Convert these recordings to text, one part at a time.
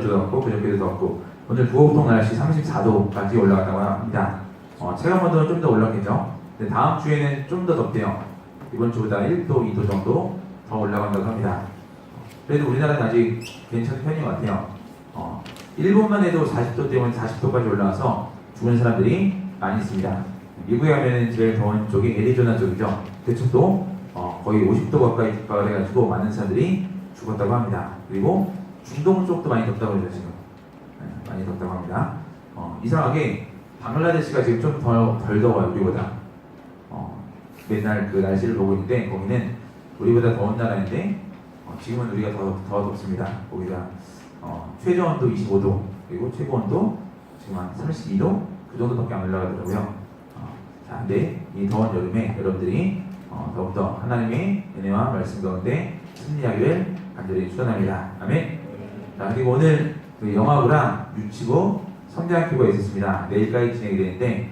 덥고 그저께도 덥고 오늘 부호동 날씨 34도까지 올라갔다고 합니다. 체감 온도는 좀 더 올랐겠죠. 근데 다음 주에는 좀 더 덥대요. 이번 주보다 1도, 2도 정도 더 올라간다고 합니다. 그래도 우리나라는 아직 괜찮은 편인 것 같아요. 일본만 해도 40도 때문에 40도까지 올라와서 죽은 사람들이 많이 있습니다. 미국에 가면 제일 더운 쪽이 애리조나 쪽이죠. 그쪽도 거의 50도 가까이 해가지고 많은 사람들이 죽었다고 합니다. 그리고 중동 쪽도 많이 덥다고 그러죠 지금. 네, 많이 덥다고 합니다. 이상하게 방글라데시가 지금 좀 덜 더워요 우리보다. 맨날 그 날씨를 보고 있는데 거기는 우리보다 더운 나라인데 지금은 우리가 더 덥습니다. 거기가 최저 온도 25도 그리고 최고 온도 지금 한 32도 그 정도밖에 안 올라가더라고요. 자, 근데 이 더운 여름에 여러분들이 더욱더 하나님의 은혜와 말씀 가운데 승리하기를 간절히 축원합니다. 아멘. 자, 그리고 오늘 그 영화부랑 유치부 성장학교가 있었습니다. 내일까지 진행이 되는데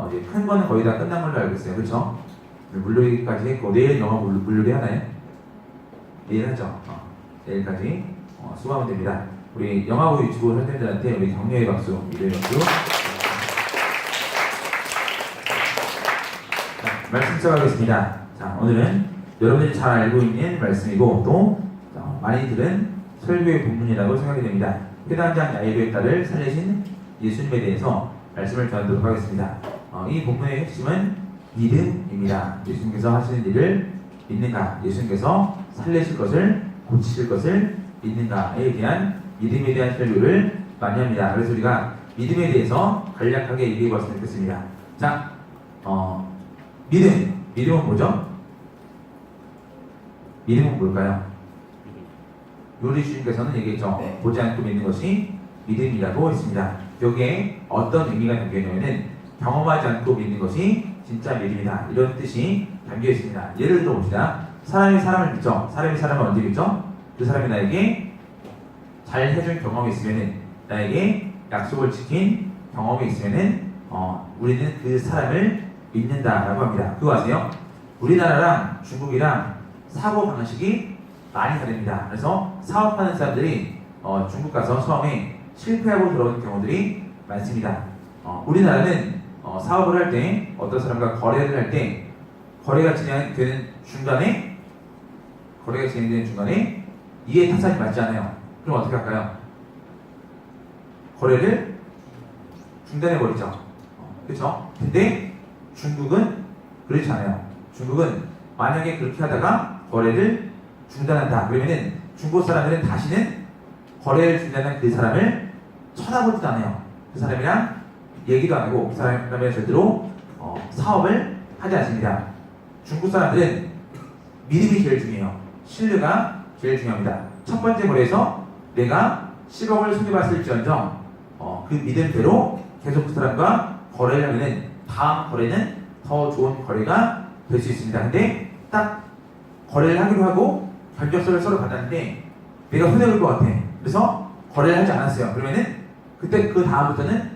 이제 큰 거는 거의 다 끝난 걸로 알고 있어요. 그렇죠? 물놀이까지 했고 내일 영화 물놀이 하나요? 내일 하죠. 내일까지 수고하면 됩니다. 우리 영화부 유치부 선생님들한테 우리 격려의 박수, 위로의 박수. 자, 말씀 시작하겠습니다. 자, 오늘은 여러분들이 잘 알고 있는 말씀이고 또 많이 들은 설교의 본문이라고 생각이 됩니다. 회당장 야이로의 딸을 살리신 예수님에 대해서 말씀을 전하도록 하겠습니다. 이 본문의 핵심은 믿음입니다. 예수님께서 하시는 일을 믿는가, 예수님께서 살리실 것을, 고치실 것을 믿는가에 대한 믿음에 대한 설교를 많이 합니다. 그래서 우리가 믿음에 대해서 간략하게 얘기해 봤으면 좋겠습니다. 자, 믿음은 뭐죠? 믿음은 뭘까요? 우리 주님께서는 얘기했죠. 보지 않고 믿는 것이 믿음이라고 했습니다. 여기에 어떤 의미가 담겨 있냐면은 경험하지 않고 믿는 것이 진짜 믿음이다. 이런 뜻이 담겨 있습니다. 예를 들어 봅시다. 사람이 사람을 믿죠. 사람이 사람을 언제 믿죠? 그 사람이 나에게 잘 해준 경험이 있으면은, 나에게 약속을 지킨 경험이 있으면은 우리는 그 사람을 믿는다라고 합니다. 그거 아세요? 우리나라랑 중국이랑 사고 방식이 많이 다릅니다. 그래서 사업하는 사람들이 중국 가서 처음에 실패하고 들어오는 경우들이 많습니다. 우리나라는 사업을 할 때 어떤 사람과 거래를 할 때 거래가 진행되는 중간에 이해 타산이 맞지 않아요. 그럼 어떻게 할까요? 거래를 중단해 버리죠. 그렇죠? 근데 중국은 그렇지 않아요. 중국은 만약에 그렇게 하다가 거래를 중단한다. 그러면은 중국 사람들은 다시는 거래를 중단한 그 사람을 쳐다보지도 않아요. 그 사람이랑 얘기도 안 하고 그 사람이랑 절대로 사업을 하지 않습니다. 중국 사람들은 믿음이 제일 중요해요. 신뢰가 제일 중요합니다. 첫 번째 거래에서 내가 10억을 손해봤을지언정 그 믿음대로 계속 그 사람과 거래를 하면은 다음 거래는 더 좋은 거래가 될 수 있습니다. 근데 딱 거래를 하기로 하고 견적서를 서로 받았는데 내가 손해볼 것 같아. 그래서 거래를 하지 않았어요. 그러면은 그때 그 다음부터는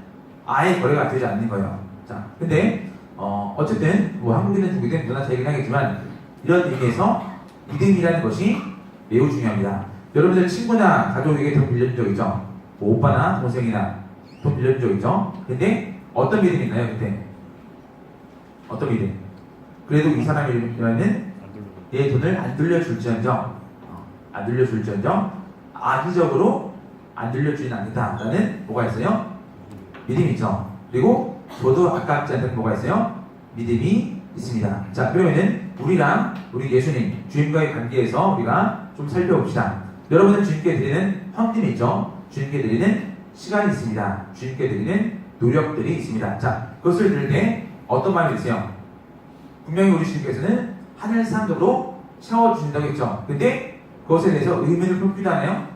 아예 거래가 되지 않는 거예요. 자, 근데 어쨌든 뭐 한국이든 중국이든 누나 차이긴 하겠지만 이런 의미에서 믿음이라는 것이 매우 중요합니다. 여러분들 친구나 가족에게 돈 빌려준 적 있죠? 뭐 오빠나 동생이나 돈 빌려준 적 있죠? 근데 어떤 믿음이 있나요? 그때 어떤 믿음? 그래도 이 사람이라는 내 돈을 안 돌려줄지언정 악의적으로 안 돌려주진 않는다라는 뭐가 있어요? 믿음이 있죠. 그리고 저도 아깝지 않다는 뭐가 있어요? 믿음이 있습니다. 자, 그러면은 우리랑 우리 예수님 주님과의 관계에서 우리가 좀 살펴봅시다. 여러분은 주님께 드리는 헌금이 있죠. 주님께 드리는 시간이 있습니다. 주님께 드리는 노력들이 있습니다. 자, 그것을 들을 때 어떤 마음이 드세요? 분명히 우리 주님께서는 하늘 상급으로 채워주신다고 했죠. 근데 그것에 대해서 의문을 품기도 하나요?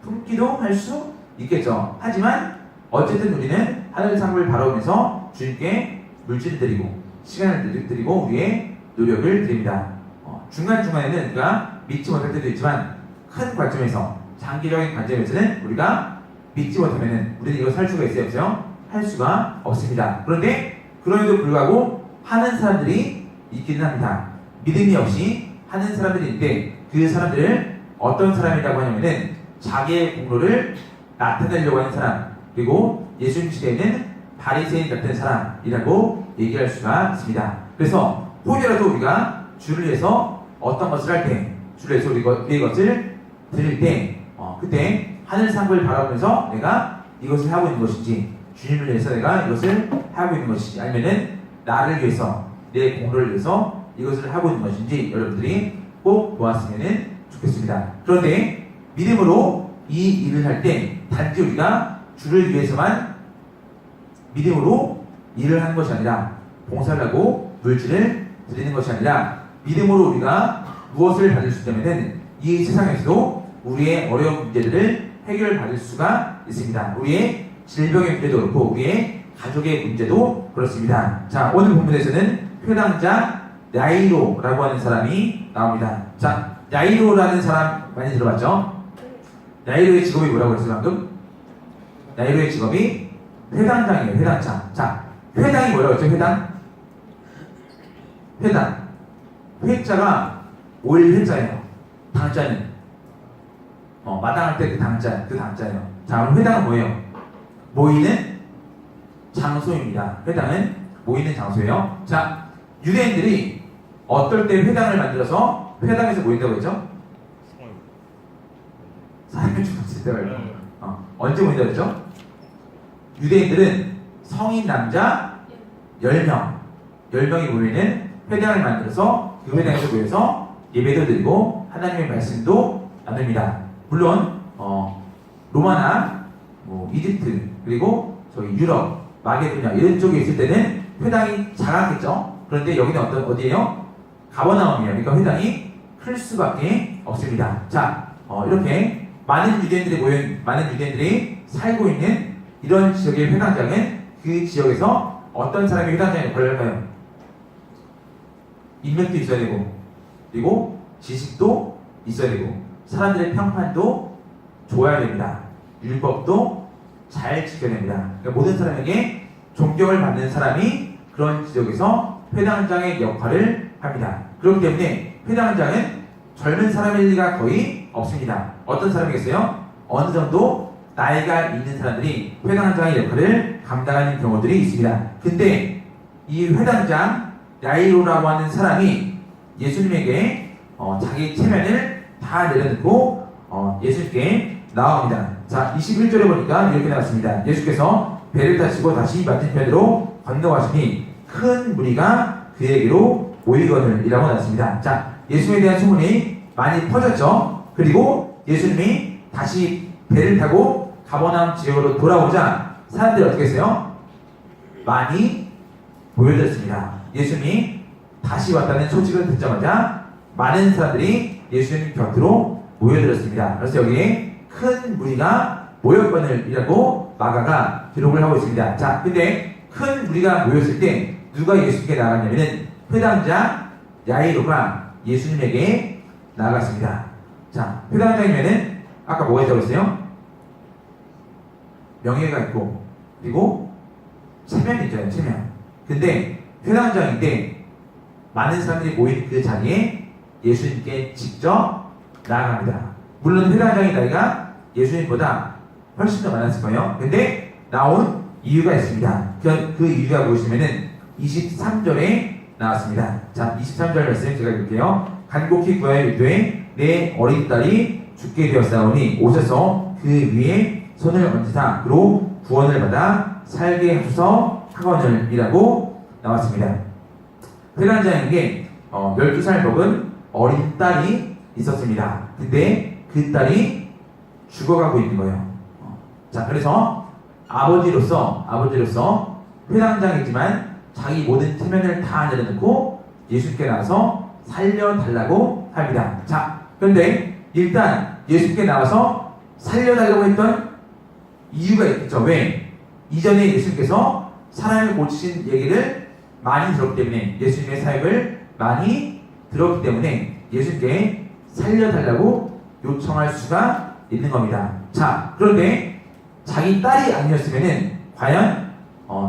품기도 할 수 있겠죠. 하지만 어쨌든 우리는 하늘 상급을 바라보면서 주님께 물질을 드리고 시간을 드리고 우리의 노력을 드립니다. 중간중간에는 우리가 믿지 못할 때도 있지만 큰 관점에서 장기적인 관점에서는 우리가 믿지 못하면 우리는 이거 살 수가 있어요? 없어요? 할 수가 없습니다. 그런데 그럼에도 불구하고 하는 사람들이 있기는 합니다. 믿음이 없이 하는 사람들이 있는데 그 사람들을 어떤 사람이라고 하냐면은 자기의 공로를 나타내려고 하는 사람, 그리고 예수님 시대에는 바리새인 같은 사람이라고 얘기할 수가 있습니다. 그래서 혹여라도 우리가 주를 위해서 어떤 것을 할 때, 주를 위해서 우리의 것을 드릴 때, 그때 하늘 상을 바라보면서 내가 이것을 하고 있는 것인지, 주님을 위해서 내가 이것을 하고 있는 것인지, 아니면은 나를 위해서, 내 공로를 위해서 이것을 하고 있는 것인지 여러분들이 꼭 보았으면 좋겠습니다. 그런데 믿음으로 이 일을 할 때 단지 우리가 주를 위해서만 믿음으로 일을 하는 것이 아니라, 봉사를 하고 물질을 드리는 것이 아니라 믿음으로 우리가 무엇을 받을 수 있다면 이 세상에서도 우리의 어려운 문제들을 해결받을 수가 있습니다. 우리의 질병의 문제도 그렇고 우리의 가족의 문제도 그렇습니다. 자, 오늘 본문에서는 회당자 야이로라고 하는 사람이 나옵니다. 자, 야이로라는 사람 많이 들어봤죠? 야이로의 직업이 뭐라고 했어요 방금? 야이로의 직업이 회당장이에요. 회당장. 자, 회당이 뭐라고 했죠? 회당. 회자가 올 회자예요. 당자는 마당할 때 그 당자예요. 자, 그럼 회당은 뭐예요? 모이는 장소입니다. 회당은 모이는 장소예요. 자, 유대인들이 어떨 때 회당을 만들어서 회당에서 모인다고 했죠? 사람을 죽었을 때 말고 언제 모인다고 했죠? 유대인들은 성인 남자 10명이 모이는 회당을 만들어서 그 회당에서 모여서 예배도 드리고 하나님의 말씀도 나눕니다. 물론 로마나 이집트 그리고 저희 유럽, 마게도냐 이런 쪽에 있을 때는 회당이 작았겠죠. 그런데 여기는 어디예요? 가버나움이에요. 그러니까 회당이 클 수밖에 없습니다. 자, 이렇게 많은 유대인들이 살고 있는 이런 지역의 회당장은 그 지역에서 어떤 사람이 회당장에 역할을 할까요? 인맥도 있어야 되고, 그리고 지식도 있어야 되고, 사람들의 평판도 좋아야 됩니다. 율법도 잘 지켜야 됩니다. 그러니까 모든 사람에게 존경을 받는 사람이 그런 지역에서 회당장의 역할을 합니다. 그렇기 때문에 회당장은 젊은 사람일 리가 거의 없습니다. 어떤 사람이겠어요? 어느 정도 나이가 있는 사람들이 회당장의 역할을 감당하는 경우들이 있습니다. 근데 이 회당장 야이로라고 하는 사람이 예수님에게 자기 체면을 다 내려놓고 예수님께 나옵니다. 자, 21절에 보니까 이렇게 나왔습니다. 예수께서 배를 타시고 다시 맞은편으로 건너가시니 큰 무리가 그에게로 모이거늘 이라고 나왔습니다. 자, 예수님에 대한 소문이 많이 퍼졌죠. 그리고 예수님이 다시 배를 타고 가버나움 지역으로 돌아오자 사람들이 어떻게 했어요? 많이 모여들었습니다. 예수님이 다시 왔다는 소식을 듣자마자 많은 사람들이 예수님 곁으로 모여들었습니다. 그래서 여기에 큰 무리가 모였거늘이라고 마가가 기록을 하고 있습니다. 자, 근데 큰 무리가 모였을 때 누가 예수님께 나갔냐면은 회당자 야이로가 예수님에게 나갔습니다. 자, 회당장이면은 아까 뭐가 있다고 했어요? 명예가 있고 그리고 체면이 있잖아요. 체면. 근데 회당장인데 많은 사람들이 모인 그 자리에 예수님께 직접 나아갑니다. 물론 회당장의 나이가 예수님보다 훨씬 더 많았을 거예요. 근데 나온 이유가 있습니다. 그 이유가 무엇이냐면은 23절에 나왔습니다. 자, 23절 말씀 제가 읽을게요. 간곡히 구하여 이르되 내 어린 딸이 죽게 되었사오니 오셔서 그 위에 손을 얹으사 그로 구원을 받아 살게 하소서 하거늘이라고 나왔습니다. 회당장에게 12살 먹은 어린 딸이 있었습니다. 근데 그 딸이 죽어가고 있는 거예요. 자, 그래서 아버지로서 회당장이지만 자기 모든 체면을 다 내려놓고 예수님께 나와서 살려달라고 합니다. 자, 그런데 일단 예수님께 나와서 살려달라고 했던 이유가 있죠. 왜? 이전에 예수님께서 사람을 고치신 얘기를 많이 들었기 때문에, 예수님의 사역을 많이 들었기 때문에 예수님께 살려달라고 요청할 수가 있는 겁니다. 자, 그런데 자기 딸이 아니었으면은 과연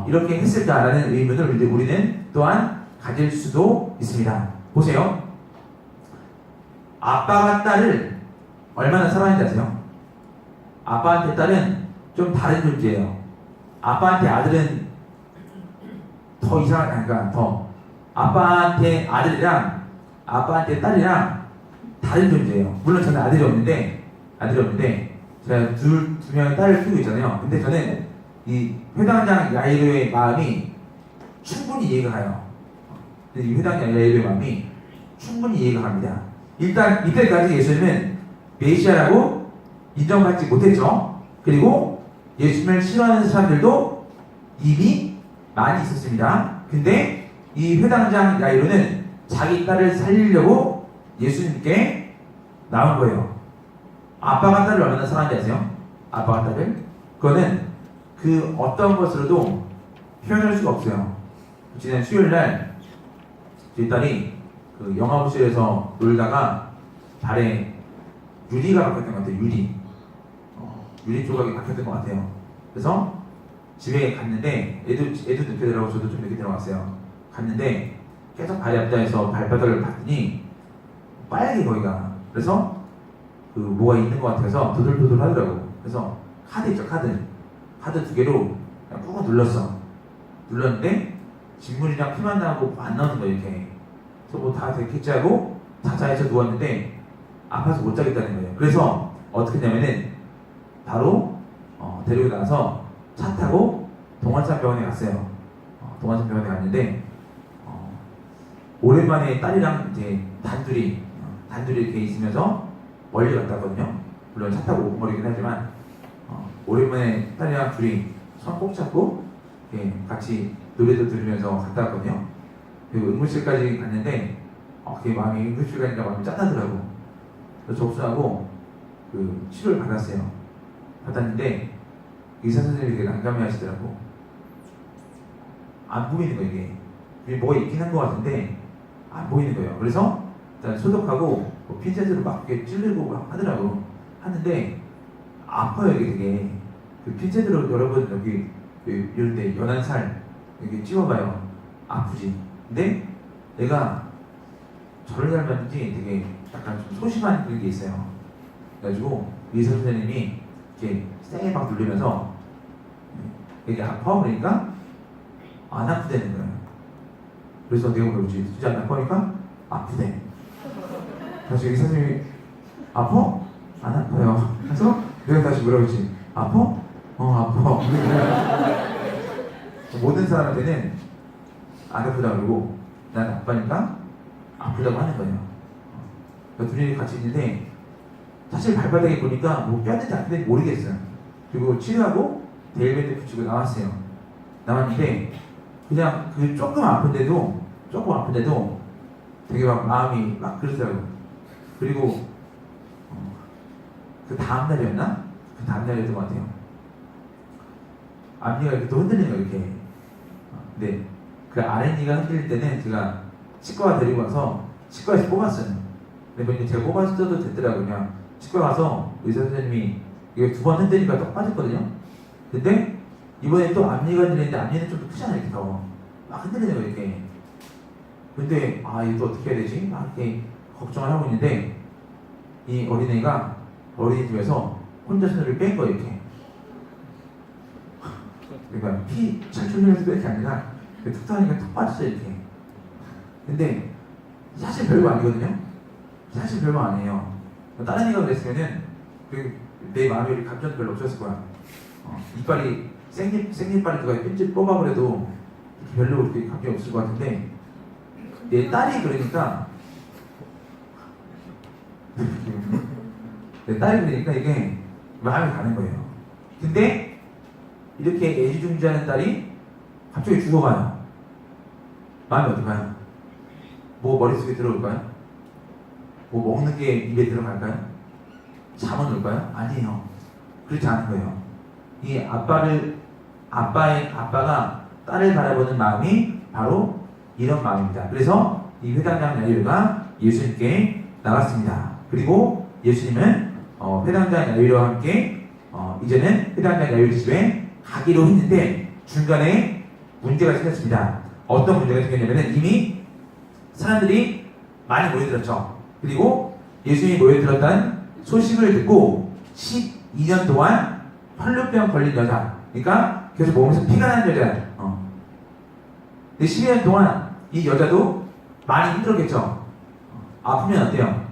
이렇게 했을까라는 의문을 우리는 또한 가질 수도 있습니다. 보세요. 아빠가 딸을 얼마나 사랑하는지 아세요? 아빠한테 딸은 좀 다른 존재예요. 아빠한테 아들은 더 이상한, 그러니까 더 아빠한테 아들이랑 아빠한테 딸이랑 다른 존재예요. 물론 저는 아들이 없는데 제가 두 명의 딸을 키우고 있잖아요. 근데 저는 이 회당장 야이로의 마음이 충분히 이해가 가요. 이 회당장 야이로의 마음이 충분히 이해가 갑니다. 일단 이때까지 예수님은 메시아라고 인정받지 못했죠. 그리고 예수님을 싫어하는 사람들도 이미 많이 있었습니다. 근데 이 회당장 야이로는 자기 딸을 살리려고 예수님께 나온 거예요. 아빠가 딸을 얼마나 사랑하는지 아세요? 아빠가 딸을? 그거는 그 어떤 것으로도 표현할 수가 없어요. 지난 수요일날 제 딸이 그 영화부실에서 놀다가 발에 유리가 박혔던 것 같아요. 유리 조각이 박혔던 것 같아요. 그래서 집에 갔는데 애도 늦게 들어가고 저도 좀 늦게 들어갔어요. 갔는데 계속 발이 아프다 해서 발바닥을 봤더니 빨개 거기가. 그래서 그 뭐가 있는 것 같아서 도돌도돌 하더라고. 그래서 카드 있죠, 카드 두 개로 그냥 꾹 눌렀는데 진물이랑 피만 나고 안 나오는 거예요. 이렇게. 그래서 뭐 다 됐겠지 하고 자자해서 누웠는데 아파서 못 자겠다는 거예요. 그래서 어떻게 했냐면은 바로 데리고 나가서 차 타고 동안산병원에 갔어요. 동안산병원에 갔는데 오랜만에 딸이랑 이제 단둘이 이렇게 있으면서 멀리 갔다 왔거든요. 물론 차 타고 오버머리긴 하지만 오랜만에 딸이랑 둘이 손 꼭 잡고 같이 노래도 들으면서 갔다 왔거든요. 그리고 응급실까지 갔는데 그게 마음이 응급실 가니까 마음이 짠하더라고. 그래서 접수하고 그 치료를 받았는데 의사 선생님이 되게 난감해 하시더라고. 안 보이는 거예요. 이게 뭐가 있긴 한 것 같은데 안 보이는 거예요. 그래서 일단 소독하고 뭐 핀셋으로 막 이렇게 찌르고 막 하더라고. 하는데 아파요. 이게 되게 그 핀셋으로 여러분 여기 이런데 연한 살 이렇게 찍어봐요. 아프지. 근데 얘가 저를 닮았는지 되게 약간 좀 소심한 그런 게 있어요. 그래가지고 의사 선생님이 이렇게 세게 막 누르면서 이게 아파? 그러니까 안 아프다는 거예요. 그래서 내가 물어보지. 진짜 안 아파니까 아프대. 그래서 의사 선생님이 아파? 안 아파요. 그래서 내가 다시 물어보지. 아파? 아파. 모든 사람한테는 안 아프다고 그러고 난 아파니까 아프다고 하는 거예요. 둘이 같이 있는데 사실 발바닥에 보니까 뭐 뼈인지 안 뼈인지 모르겠어요. 그리고 치료하고 데일밴드 붙이고 나왔어요. 나왔는데 그냥 그 조금 아픈데도 되게 막 마음이 막 그러더라고요. 그리고 그 다음날이었나? 그 다음날이었던 것 같아요. 앞니가 이렇게 또 흔들리는 거예요. 이렇게. 네. 그 아랫니가 흔들릴 때는 제가 치과 데리고 가서 치과에서 뽑았어요. 근데 제가 뽑았어도 됐더라고요. 그냥 치과 가서 의사 선생님이 이거 두 번 흔드니까 또 빠졌거든요. 근데 이번에 또 앞니가 흔들리는데 앞니는 좀 크잖아요. 이렇게 더. 막 흔들리는 거예요. 이렇게. 근데 이거 또 어떻게 해야 되지? 막 이렇게 걱정을 하고 있는데 이 어린애가 어린이집에서 혼자 손을 뺀 거예요. 이렇게. 그러니까 피 찰출하면서 뺀 게 아니라 툭 하니까 툭 빠졌어요. 이렇게. 근데 사실 별거 아니거든요. 사실 별거 아니에요. 다른 애가 그랬으면은 내 마음에 우리 감정도 별로 없었을 거야. 이빨이 생리빨이 누가 핀집 뽑아버려도 별로 그렇게 감정이 없을 것 같은데 내 딸이 그러니까 이게 마음이 가는 거예요. 근데 이렇게 애지중지하는 딸이 갑자기 죽어가요. 마음이 어떨까요? 뭐 머릿속에 들어올까요? 뭐 먹는 게 입에 들어갈까요? 잠은 올까요? 아니에요. 그렇지 않은 거예요. 이 아빠가 딸을 바라보는 마음이 바로 이런 마음입니다. 그래서 이 회당장 야이로가 예수님께 나갔습니다. 그리고 예수님은 회당장 야이로와 함께 이제는 회당장 야이로 집에 가기로 했는데 중간에 문제가 생겼습니다. 어떤 문제가 생겼냐면 이미 사람들이 많이 모여들었죠. 그리고 예수님이 모여들었다는 소식을 듣고 12년 동안 혈류병 걸린 여자. 그러니까 계속 몸에서 피가 나는 여자야. 근데 12년 동안 이 여자도 많이 힘들었겠죠. 아프면 어때요?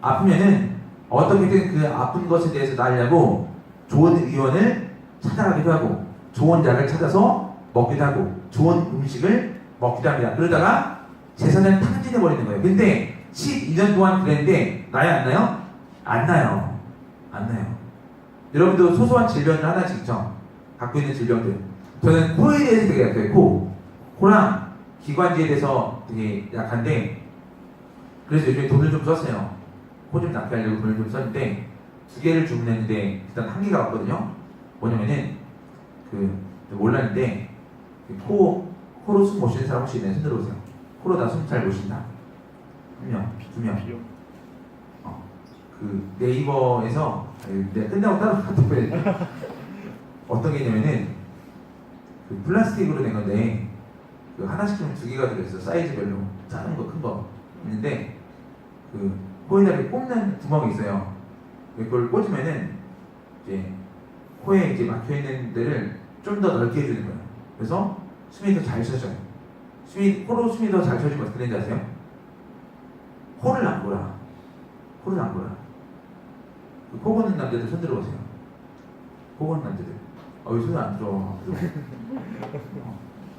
아프면은 어떻게든 그 아픈 것에 대해서 나으려고 좋은 의원을 찾아가기도 하고 좋은 약을 찾아서 먹기도 하고 좋은 음식을 먹기도 합니다. 그러다가 재산을 탕진해 버리는 거예요. 근데 12년 동안 그랬는데 나요 안 나요? 안 나요. 안 나요. 여러분도 소소한 질병을 하나씩 있죠? 갖고 있는 질병들. 저는 코에 대해서 되게 약해요. 코랑 기관지에 대해서 되게 약한데 그래서 요즘에 돈을 좀 썼어요. 코 좀 낫게 하려고 돈을 좀 썼는데 2개를 주문했는데 일단 1개가 왔거든요. 뭐냐면은 몰랐는데 코로 숨 못 쉬는 사람 혹시 있나요? 손 들어보세요. 코로 다 숨 잘 못 쉰다. 1명, 2명. 그 네이버에서 내가 끝나고 따로 카톡 보내줄게. 어떤 게 있냐면은 그 플라스틱으로 된 건데 그 하나씩 좀 2개가 들어있어. 사이즈별로 작은 거, 큰 거 있는데 그 코에다 이렇게 꽂는 구멍이 있어요. 그걸 꽂으면은 이제 코에 이제 막혀 있는 데를 좀 더 넓게 해주는 거예요. 그래서 숨이 더 잘 쉬어져요. 코로 숨이 더 잘 쉬어지면 어떻게 되는지 아세요? 코를 안 골아. 코를 안 골아. 코 고는 남자들 손 들어보세요. 코 고는 남자들. 왜 손을 안 들어?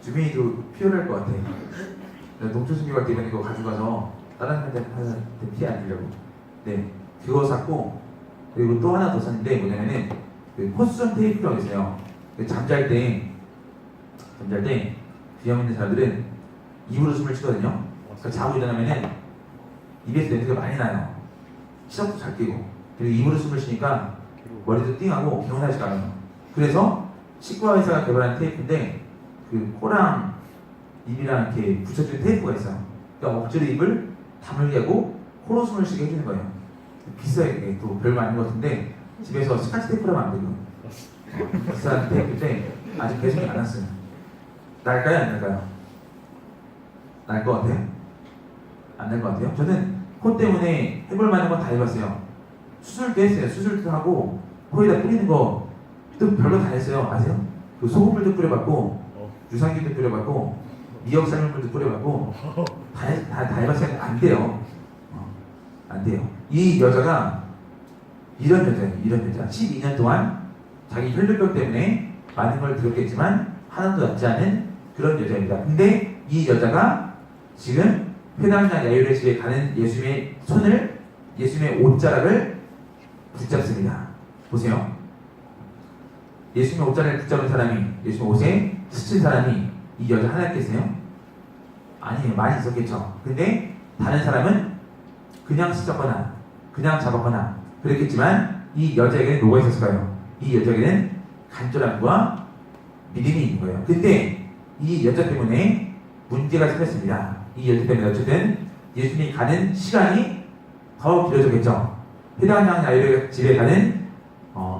주민이도 피곤할 것 같아. 내가 농촌순교 갈 때 이번에 이거 가져가서 다른 사람한테 피해 안 주려고. 네, 그거 샀고 그리고 또 하나 더 샀는데 뭐냐면은 그 코수전 테이프가 있어요. 잠잘 때 비염 있는 사람들은 입으로 숨을 쉬거든요. 그러니까 자고 일어나면은 입에서 냄새가 많이 나요. 시력도 잘 깨고 그리고 입으로 숨을 쉬니까 머리도 띵하고 개운하지가 않아요. 그래서 치과 의사가 개발한 테이프인데 그 코랑 입이랑 이렇게 붙여주는 테이프가 있어요. 그러니까 억지로 입을 다물게 하고 코로 숨을 쉬게 해주는 거예요. 비싸요. 이게 또 별거 아닌 것 같은데 집에서 스카치 테이프라면 안 되고 비싼 테이프인데 아직 배송이 안 왔어요. 날까요? 안 날까요? 날 것 같아요? 안 날 것 같아요? 저는 코 때문에 해볼 만한 건 다 해봤어요. 수술도 했어요. 수술도 하고 코에다 뿌리는 거 또 별거 다 했어요. 아세요? 그 소금물도 뿌려봤고 유산균도 뿌려봤고 미역사물물도 뿌려봤고 다 해봤어요. 안 돼요. 안 돼요. 이 여자가 이런 여자예요. 이런 여자. 12년 동안 자기 혈류병 때문에 많은 걸 들었겠지만 하나도 낫지 않은 그런 여자입니다. 근데 이 여자가 지금 회당장 야율의 집에 가는 예수님의 손을, 예수님의 옷자락을 붙잡습니다. 보세요. 예수님의 옷자락을 붙잡은 사람이, 예수님의 옷에 스친 사람이 이 여자 하나 계세요? 아니에요. 많이 있었겠죠. 근데 다른 사람은 그냥 스쳤거나 그냥 잡았거나 그랬겠지만 이 여자에게는 뭐가 있었을까요? 이 여자에게는 간절함과 믿음이 있는 거예요. 근데 이 여자 때문에 문제가 생겼습니다. 이 여자 때문에 어쨌든 예수님이 가는 시간이 더 길어졌겠죠. 회당장 야율의 집에 가는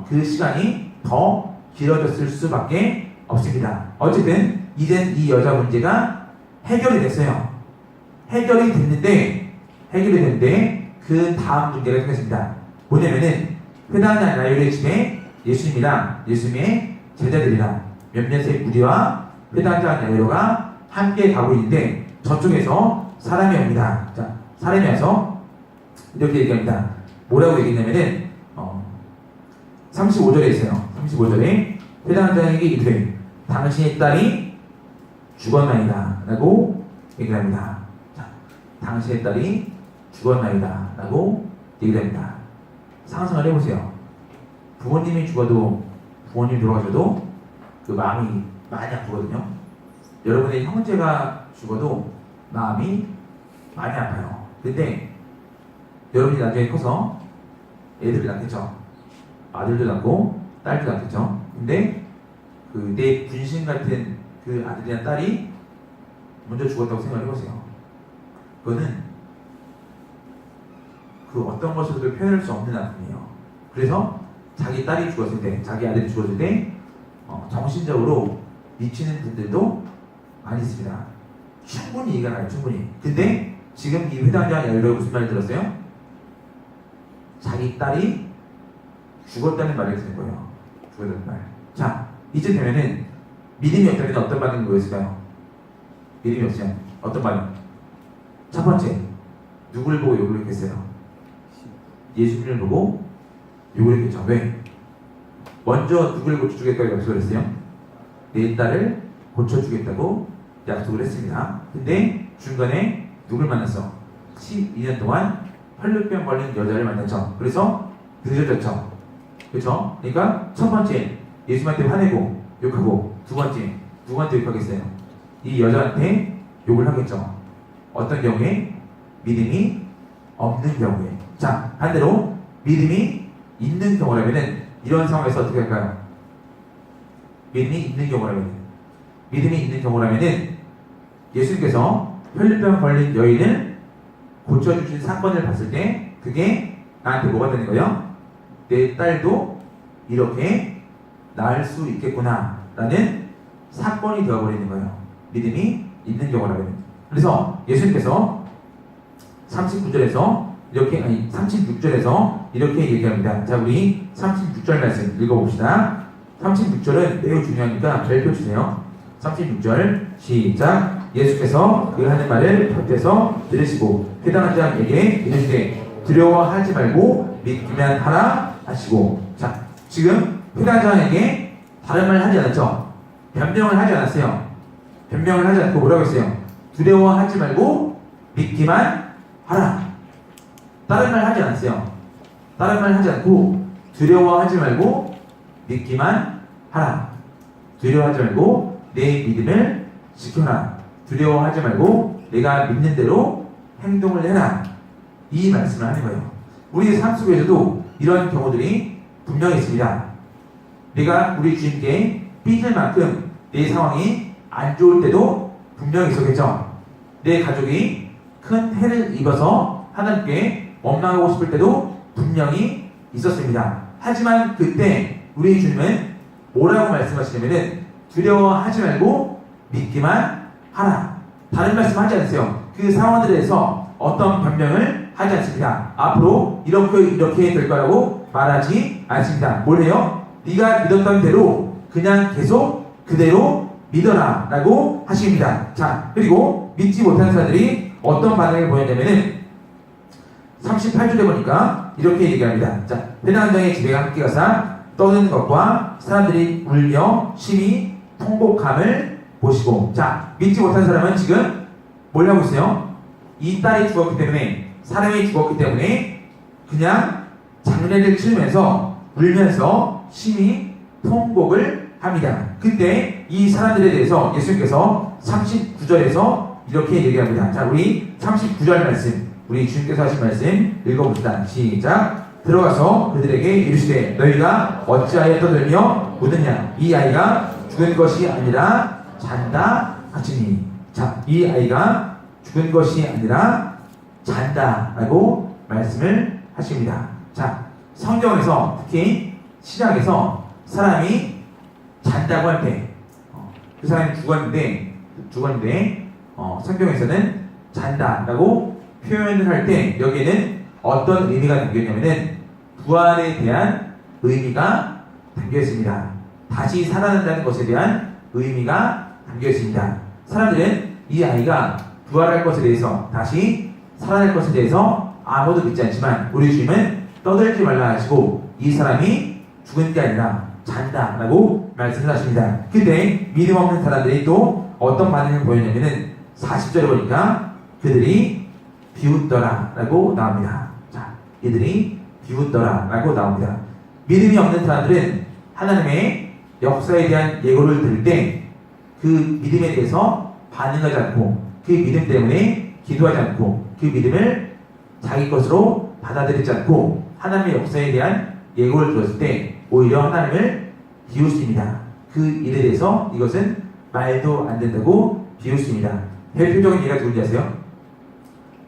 그 시간이 더 길어졌을 수밖에 없습니다. 어쨌든 이젠 이 여자 문제가 해결이 됐어요. 해결이 됐는데 그 다음 문제가 생겼습니다. 뭐냐면은 회당장 야율의 집에 예수님이랑 예수님의 제자들이랑 몇몇의 무리와 회당장 야이로가 함께 가고 있는데 저쪽에서 사람이 옵니다. 자, 사람이 와서 이렇게 얘기합니다. 뭐라고 얘기했냐면은 35절에 있어요. 35절에 회당장에게 이르되 당신의 딸이 죽었나이다 라고 얘기를 합니다. 자, 당신의 딸이 죽었나이다 라고 얘기를 합니다. 상상을 해보세요. 부모님이 죽어도, 부모님이 돌아가셔도 그 마음이 많이 아프거든요. 여러분의 형제가 죽어도 마음이 많이 아파요. 근데 여러분이 나중에 커서 애들을 낳겠죠. 아들도 낳고 딸도 낳겠죠. 근데 그 내 분신 같은 그 아들이나 딸이 먼저 죽었다고 생각해보세요. 그거는 그 어떤 것으로도 표현할 수 없는 아픔이에요. 그래서 자기 딸이 죽었을 때, 자기 아들이 죽었을 때 정신적으로 미치는 분들도 많이 있습니다. 충분히 이해가 가요. 충분히. 근데 지금 이 회당장 야이로가 무슨 말을 들었어요? 자기 딸이 죽었다는 말을 듣는 거예요. 죽어야 되는 말. 자, 이쯤 되면은 믿음이 없다면 어떤 반응이 보였을까요? 믿음이 없으면 어떤 반응? 첫 번째, 누구를 보고 욕을 했겠어요? 예수님을 보고 욕을 했겠죠. 왜? 먼저 누구를 고쳐주겠다고 약속을 했어요? 내 딸을 고쳐주겠다고 약속을 했습니다. 근데 중간에 누굴 만났어? 12년 동안 혈루병 걸린 여자를 만났죠. 그래서 늦어졌죠. 그렇죠? 그러니까 첫 번째 예수님한테 화내고 욕하고, 두 번째 누구한테 욕하겠어요? 이 여자한테 욕을 하겠죠. 어떤 경우에? 믿음이 없는 경우에. 자, 반대로 믿음이 있는 경우라면은 이런 상황에서 어떻게 할까요? 믿음이 있는 경우라면은 예수님께서 혈루병 걸린 여인을 고쳐주신 사건을 봤을 때 그게 나한테 뭐가 되는 거예요? 내 딸도 이렇게 나을 수 있겠구나 라는 사건이 되어버리는 거예요. 믿음이 있는 경우라면. 그래서 예수님께서 36절에서 이렇게 얘기합니다. 자, 우리 36절 말씀 읽어봅시다. 36절은 매우 중요하니까 별표 주세요. 36절 시작. 예수께서 그 하는 말을 곁에서 들으시고 회당한 자에게 이르시되 두려워하지 말고 믿기만 하라 하시고. 자, 지금 회당한 자에게 다른 말 하지 않았죠? 변명을 하지 않았어요. 변명을 하지 않고 뭐라고 했어요? 두려워하지 말고 믿기만 하라. 다른 말 하지 않았어요. 다른 말 하지 않고 두려워하지 말고 믿기만 하라. 두려워하지 말고 내 믿음을 지켜라. 두려워하지 말고 내가 믿는 대로 행동을 해라. 이 말씀을 하는 거예요. 우리 삶 속에서도 이런 경우들이 분명히 있습니다. 내가 우리 주님께 삐질 만큼 내 상황이 안 좋을 때도 분명히 있었겠죠. 내 가족이 큰 해를 입어서 하나님께 원망하고 싶을 때도 분명히 있었습니다. 하지만 그때 우리 주님은 뭐라고 말씀하시냐면은 두려워하지 말고 믿기만 하라. 다른 말씀 하지 않으세요. 그 상황들에 대해서 어떤 변명을 하지 않습니다. 앞으로 이렇게 될 거라고 말하지 않습니다. 뭘 해요? 네가 믿었던 대로 그냥 계속 그대로 믿어라 라고 하십니다. 자, 그리고 믿지 못하는 사람들이 어떤 반응을 보였냐면은 38절에 보니까 이렇게 얘기합니다. 자, 회당 장의 집에 함께 가사 떠드는 것과 사람들이 울며 심히 통곡함을 보시고. 자, 믿지 못한 사람은 지금 뭘 하고 있어요? 이 딸이 죽었기 때문에, 사람이 죽었기 때문에 그냥 장례를 치르면서 울면서 심히 통곡을 합니다. 그때 이 사람들에 대해서 예수님께서 39절에서 이렇게 얘기합니다. 자, 우리 39절 말씀, 우리 주님께서 하신 말씀 읽어봅시다. 시작. 들어가서 그들에게 이르시되 너희가 어찌하여 떠들며 웃느냐? 이 아이가 죽은 것이 아니라 잔다 하시니. 자, 이 아이가 죽은 것이 아니라 잔다 라고 말씀을 하십니다. 자, 성경에서 특히 신약에서 사람이 잔다고 할 때 그 사람이 죽었는데 성경에서는 잔다라고 표현을 할 때 여기에는 어떤 의미가 담겨있냐면은 부활에 대한 의미가 담겨있습니다. 다시 살아난다는 것에 대한 의미가 담겨있습니다. 사람들은 이 아이가 부활할 것에 대해서, 다시 살아날 것에 대해서 아무도 믿지 않지만 우리 주님은 떠들지 말라 하시고 이 사람이 죽은 게 아니라 잔다 라고 말씀을 하십니다. 근데 믿음 없는 사람들이 또 어떤 반응을 보였냐면은 40절에 보니까 그들이 비웃더라 라고 나옵니다. 자, 이들이 비웃더라 라고 나옵니다. 믿음이 없는 사람들은 하나님의 역사에 대한 예고를 들을 때 그 믿음에 대해서 반응하지 않고, 그 믿음 때문에 기도하지 않고, 그 믿음을 자기 것으로 받아들이지 않고 하나님의 역사에 대한 예고를 들었을 때 오히려 하나님을 비웃습니다. 그 일에 대해서 이것은 말도 안 된다고 비웃습니다. 대표적인 예가 누군지 아세요?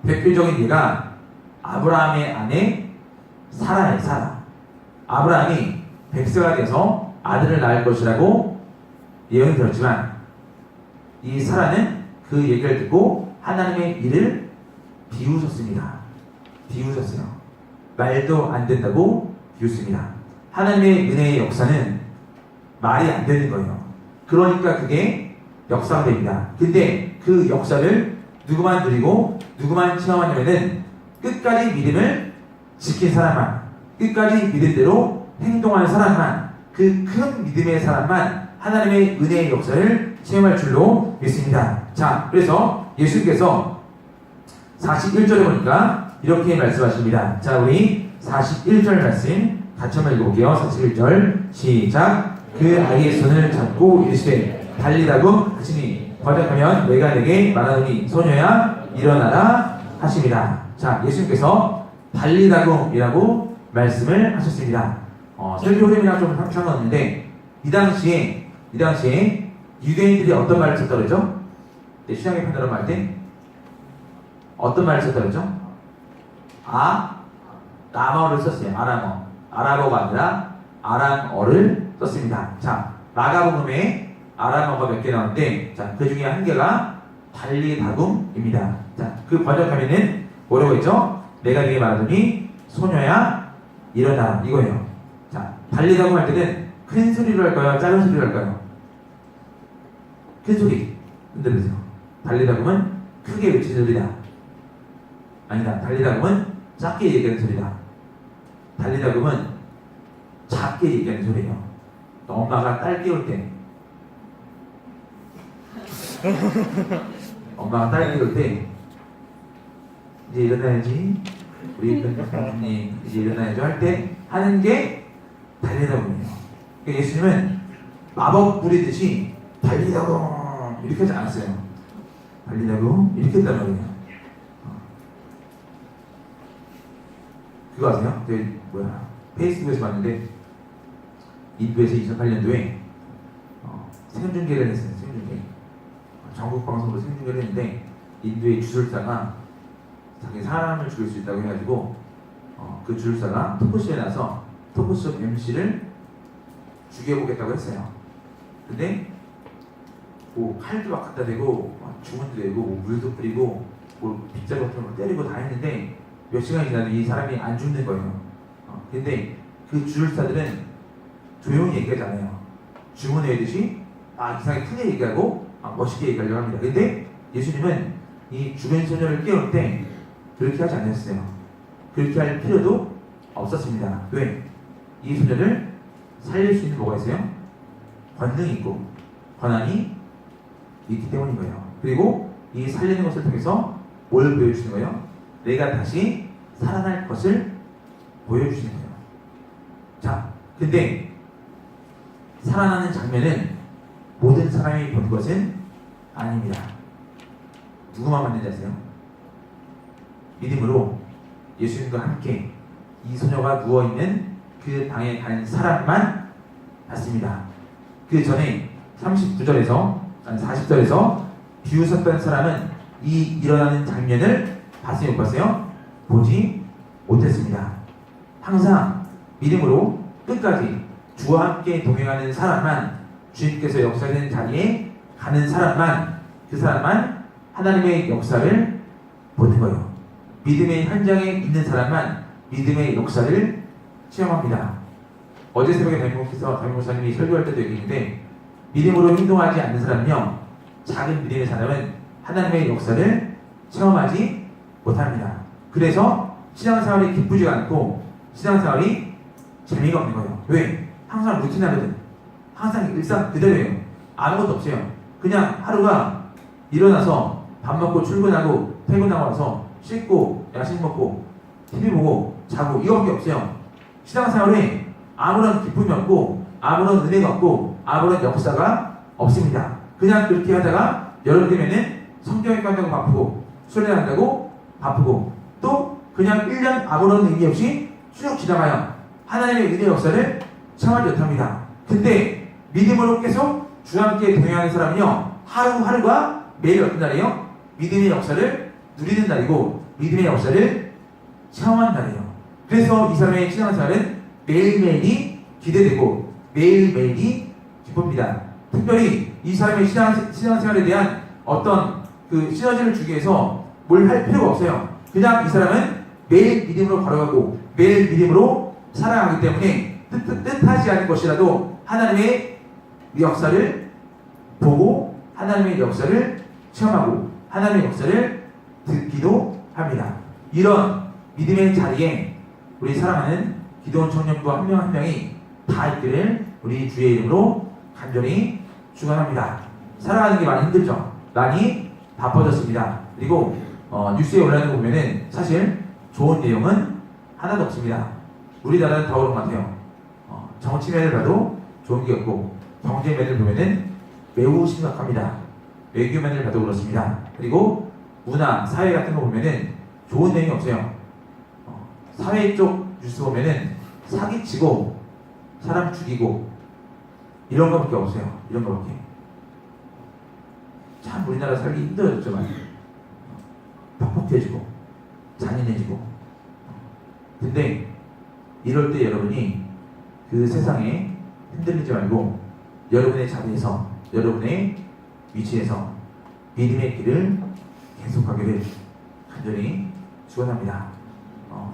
대표적인 예가 아브라함의 아내 사라예요. 사라. 아브라함이 100세가 돼서 아들을 낳을 것이라고 예언을 들었지만 이 사라는 그 얘기를 듣고 하나님의 일을 비웃었습니다. 비웃었어요. 말도 안 된다고 비웃습니다. 하나님의 은혜의 역사는 말이 안 되는 거예요. 그러니까 그게 역사가 됩니다. 근데 그 역사를 누구만 누리고 누구만 체험하냐면은 끝까지 믿음을 지킨 사람만, 끝까지 믿음대로 행동하는 사람만, 그 큰 믿음의 사람만 하나님의 은혜의 역사를 체험할 줄로 믿습니다. 자, 그래서 예수님께서 41절에 보니까 이렇게 말씀하십니다. 자, 우리 41절 말씀 같이 한번 읽어볼게요. 41절 시작. 그 아이의 손을 잡고 이르시되 달리다고 하시니 번역하면 내가 내게 말하노니 소녀야 일어나라 하십니다. 자, 예수님께서 달리다고이라고 말씀을 하셨습니다. 설교 흐름이랑 좀 상관없는데 이 당시에 유대인들이 어떤 말을 썼다 그러죠? 시장의 판단을 할 때 어떤 말을 썼다 그러죠? 아람어를 썼어요. 아람어가 아니라 아람어를 썼습니다. 자, 마가복음에 아람어가 몇 개 나오는데, 자, 그 중에 한 개가 달리다굼입니다. 자, 그 번역하면은 뭐라고 했죠? 내가 네게 말하더니 소녀야 일어나, 이거예요. 자, 달리다굼 할 때는 큰 소리로 할까요? 작은 소리로 할까요? 큰 소리 흔들으세요. 달리다굼은 크게 외치는 소리다. 아니다. 달리다굼은 작게 얘기하는 소리다. 달리다굼은 작게 얘기하는 소리예요. 엄마가 딸 깨울 때 이제 일어나야지, 우리 변호사님 이제 일어나야죠 할 때 하는 게 달리다굼이에요. 그러니까 예수님은 마법 부리듯이 달리다굼 이렇게 하지 않았어요. 달리다굼 이렇게 했단 말이에요. 그거 아세요? 페이스북에서 봤는데 인도에서 2008년도에 생중계를 했어요. 생중계. 전국 방송으로 생중계를 했는데 인도의 주술사가 자기 사람을 죽일 수 있다고 해가지고 그 주술사가 토크쇼에 나서 토크쇼 MC를 죽여보겠다고 했어요. 근데 뭐 칼도 막 갖다 대고 주문도 내고 뭐 물도 뿌리고 뭐 빗자루 같은 거 때리고 다 했는데 몇 시간이 지나도 이 사람이 안 죽는 거예요. 근데 그 주술사들은 조용히 얘기하지 않아요. 주문해야듯이 이상하게 크게 얘기하고 멋있게 얘기하려고 합니다. 근데 예수님은 이 죽은 소녀를 깨울 때 그렇게 하지 않았어요. 그렇게 할 필요도 없었습니다. 왜? 이 소녀를 살릴 수 있는 뭐가 있어요? 권능이 있고 권한이 있기 때문인 거예요. 그리고 이 살리는 것을 통해서 뭘 보여주시는 거예요? 내가 다시 살아날 것을 보여주시는 거예요. 자, 근데 살아나는 장면은 모든 사람이 본 것은 아닙니다. 누구만 봤는지 아세요? 믿음으로 예수님과 함께 이 소녀가 누워있는 그 방에 간 사람만 봤습니다. 그 전에 40절에서 비웃었던 사람은 이 일어나는 장면을 봤어요? 못 봤어요? 보지 못했습니다. 항상 믿음으로 끝까지 주와 함께 동행하는 사람만, 주님께서 역사하는 자리에 가는 사람만, 그 사람만 하나님의 역사를 보는 거예요. 믿음의 현장에 있는 사람만 믿음의 역사를 체험합니다. 어제 새벽에 담임 목사님이 설교할 때도 얘기했는데, 믿음으로 행동하지 않는 사람은요, 작은 믿음의 사람은 하나님의 역사를 체험하지 못합니다. 그래서 신앙생활이 기쁘지가 않고 신앙생활이 재미가 없는 거예요. 왜? 항상 루틴하거든. 항상 일상 그대로예요. 아무것도 없어요. 그냥 하루가 일어나서 밥 먹고 출근하고 퇴근하고 와서 씻고 야식 먹고 TV 보고 자고 이거밖에 없어요. 신앙생활에 아무런 기쁨이 없고 아무런 은혜가 없고 아무런 역사가 없습니다. 그냥 그렇게 하다가 여름 되면은 성경에 간다고 바쁘고 순례한다고 바쁘고 또 그냥 1년 아무런 의미 없이 쭉 지나가요. 하나님의 은혜 역사를 체험하지 못합니다. 근데 믿음으로 계속 주와 함께 동행하는 사람은요, 하루하루가 매일 어떤 날이에요? 믿음의 역사를 누리는 날이고 믿음의 역사를 체험하는 날이에요. 그래서 이 사람의 신앙생활은 매일매일이 기대되고 매일매일이 기쁩니다. 특별히 이 사람의 신앙생활에 대한 어떤 그 시너지를 주기 위해서 뭘 할 필요가 없어요. 그냥 이 사람은 매일 믿음으로 걸어가고 매일 믿음으로 살아가기 때문에 뜻하지 않은 것이라도 하나님의 역사를 보고 하나님의 역사를 체험하고 하나님의 역사를 듣기도 합니다. 이런 믿음의 자리에 우리 사랑하는 기도원 청년부 한 명 한 명이 다 있기를 우리 주의 이름으로 간절히 축원합니다. 살아가는 게 많이 힘들죠. 많이 바빠졌습니다. 그리고 뉴스에 올라오는 거 보면은 사실 좋은 내용은 하나도 없습니다. 우리나라는 더 그런 것 같아요. 정치 면을 봐도 좋은 게 없고 경제 면을 보면은 매우 심각합니다. 외교 면을 봐도 그렇습니다. 그리고 문화, 사회 같은 거 보면은 좋은 내용이 없어요. 사회 쪽 뉴스 보면은 사기치고 사람 죽이고 이런 거밖에 없어요. 이런 거밖에. 참 우리나라 살기 힘들어졌죠. 많이. 퍽퍽해지고 잔인해지고. 근데 이럴 때 여러분이 그 세상에 흔들리지 말고 여러분의 자리에서 여러분의 위치에서 믿음의 길을 계속하기를 간절히 축원합니다.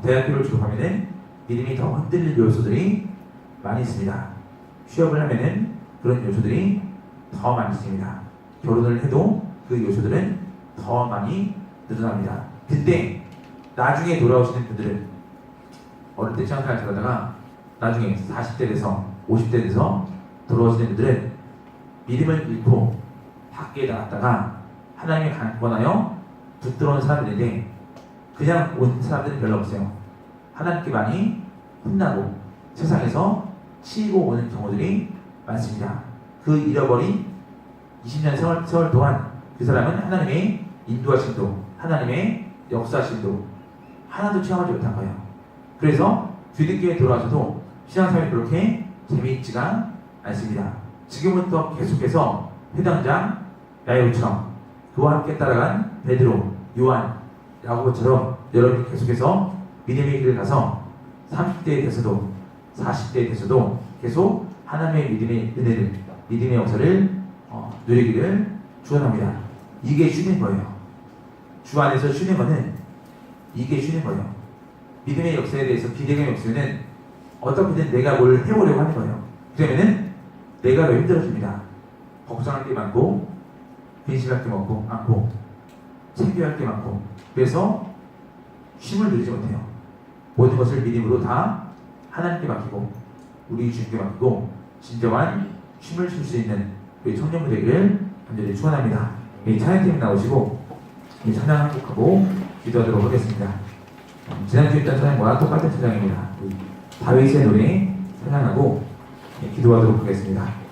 대학교를 졸업하면은 믿음이 더 흔들릴 요소들이 많이 있습니다. 취업을 하면은 그런 요소들이 더 많이 있습니다. 결혼을 해도 그 요소들은 더 많이 늘어납니다. 근데 나중에 돌아오시는 분들은 어릴 때 신앙생활 잘하다가 나중에 40대 돼서 50대 돼서 돌아오시는 분들은 믿음을 잃고 밖에 나갔다가 하나님의 강권하여 붙들어온 사람들인데 그냥 온 사람들은 별로 없어요. 하나님께 많이 혼나고 세상에서 치이고 오는 경우들이 많습니다. 그 잃어버린 20년 세월 동안 그 사람은 하나님의 인도하심도 하나님의 역사하심도 하나도 체험하지 못한 거예요. 그래서 뒤늦게 돌아와서도 신앙생활이 그렇게 재미있지가 않습니다. 지금부터 계속해서 회당장 야고보처럼 그와 함께 따라간 베드로, 요한, 야고보처럼 여러분이 계속해서 믿음의 길을 가서 30대에 돼서도 40대에 돼서도 계속 하나님의 믿음의 은혜를 믿음의 역사를 누리기를 축원합니다. 이게 쉬는 거예요. 주 안에서 쉬는 거는 이게 쉬는 거예요. 믿음의 역사에 대해서 기대감이 없으면 어떻게든 내가 뭘 해보려고 하는 거예요. 그러면은 내가 더 힘들어집니다. 걱정할 게 많고 근심할 게 많고 챙겨야 할 게 많고 그래서 쉼을 누리지 못해요. 모든 것을 믿음으로 다 하나님께 맡기고 우리 주님께 맡기고 진정한 쉼을 쉴 수 있는 우리 청년부 되기를 간절히 축원합니다. 이 찬양팀 나오시고 이 찬양 한곡하고 기도하도록 하겠습니다. 지난주에 했던 찬양과 똑같은 찬양입니다. 다윗의 노래 찬양하고 기도하도록 하겠습니다.